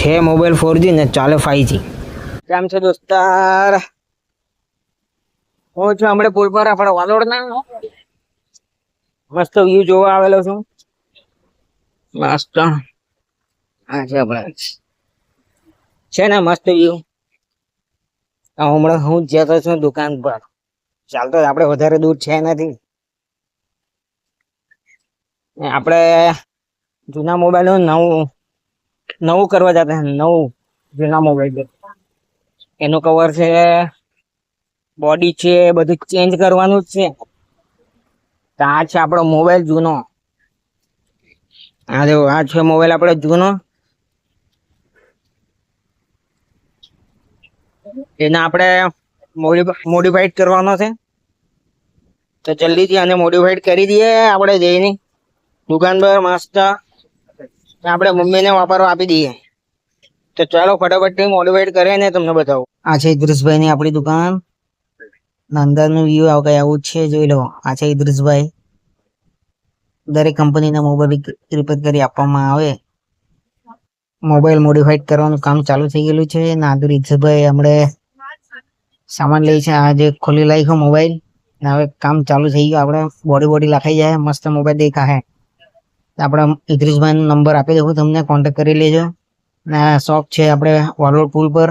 છે mobile 4G ને ચાલે 5G. કેમ છે દોસ્તાર? હું છું હમણાં પુલ પર આપણે વાલોડના મસ્ત વ્યૂ જોવા આવેલો છું. મસ્ત હા છે આપણે છે ને મસ્ત વ્યૂ. હમણાં હું જતો છું દુકાન પર. ચાલતો આપણે વધારે દૂર છે નથી. આપણે જૂના મોબાઈલ નવું નવું કરવા જતા નવું જૂના મોબાઈલ એનું કવર છે, બોડી છે, બધું ચેન્જ કરવાનું જ છે. તો આ છે આપણો મોબાઈલ જૂનો. આ છે મોબાઈલ આપણો જૂનો. એને આપણે મોડિફાઈડ કરવાનો છે. તો જલ્દીથી આને મોડિફાઈડ કરી દઈએ આપણે જઈને દુકાન પર મસ્ત આપણે મમ્મીને વાપરવા આપી દઈએ. તો ચાલો ફટાફટ મોડિફાઈડ કરે ને તમને બતાવું. આ છે ઇદ્રિસભાઈ ની આપણી દુકાન. અંદરનું વ્યૂ આવું છે, જોઈ લો. આ છે ઇદ્રિસભાઈ. દરેક કંપનીના મોબાઈલ રિપેર કરી આપવામાં આવે. મોબાઈલ મોડિફાઈડ કરવાનું કામ ચાલુ થઈ ગયેલું છે. નાદુર ઇદ્રિસભાઈ હમણે સામાન લે છે. આ જે ખોલી લાખ્યો મોબાઈલ. હવે કામ ચાલુ થઈ ગયું. આપણે બોડી લખાઈ જાય, મસ્ત મોબાઈલ દેખાશે. આપણે ઇદ્રિસભાઈ નો નંબર આપી દઉં, તમને કોન્ટેક્ટ કરી લેજો. શોપ છે આપણે વાલોડ પુલ પર.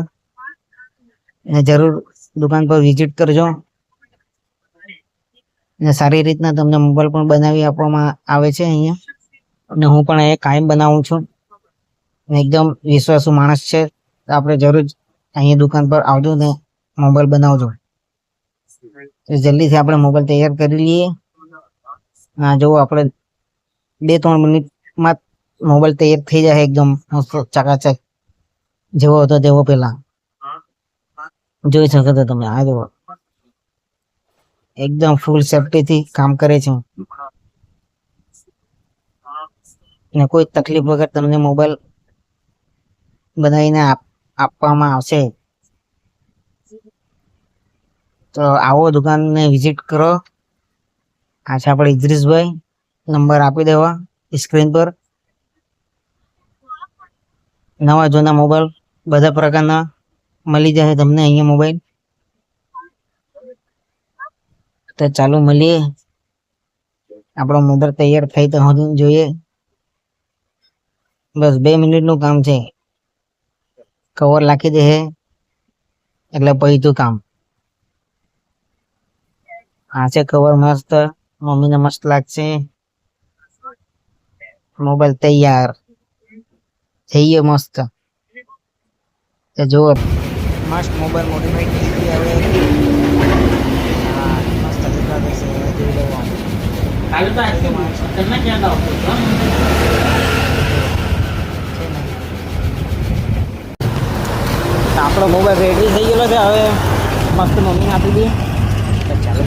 જરૂર દુકાન પર વિઝિટ કરજો. સારી રીતના તમને મોબાઈલ પણ બનાવી આપવામાં આવે છે અહીંયા. અને હું પણ એ કાયમ બનાવું છું. એકદમ વિશ્વાસુ માણસ છે. આપણે જરૂર અહીંયા દુકાન પર આવજો ને મોબાઈલ બનાવજો. જલ્દીથી આપણે મોબાઈલ તૈયાર કરી લઈએ. હા જો આપણે 2-3 મિનિટમાં મોબાઈલ તૈયાર થઈ જાય એકદમ ચકાચક જેવો હતો તેવો. પેલા જોઈ શકો છો તમે. આ જુઓ એકદમ ફૂલ સેફ્ટીથી કામ કરે છે. ને કોઈ તકલીફ વગર તમને મોબાઈલ બનાવીને આપવામાં આવશે. તો આવો દુકાનને વિઝિટ કરો. આ છે આપણે ઇદ્રિસભાઈ. નંબર આપી દેવા સ્ક્રીન પર. નવા જૂના મોબાઈલ બધા પ્રકારના મળી જશે તમને અહીંયા મોબાઈલ. તો ચાલો મળીએ. આપણો મોબાઈલ તૈયાર થઈ તો જોઈએ. બસ 2 મિનિટનું કામ છે. કવર લાખી દે એટલે પૈતું કામ. આ છે કવર મસ્ત. મમ્મીને મસ્ત લાગશે. મોબાઈલ તૈયાર થઈ ગયો મસ્ત. જો મસ્ત મોબાઈલ મોડિફાઈડ થઈ ગઈ હવે. મસ્ત દેખાતો છે. જોઈ લેવાનું. આપણો મોબાઈલ રેડી થઈ ગયેલો છે. હવે મસ્ત મમ્મીને આપી દઈએ. ચાલો.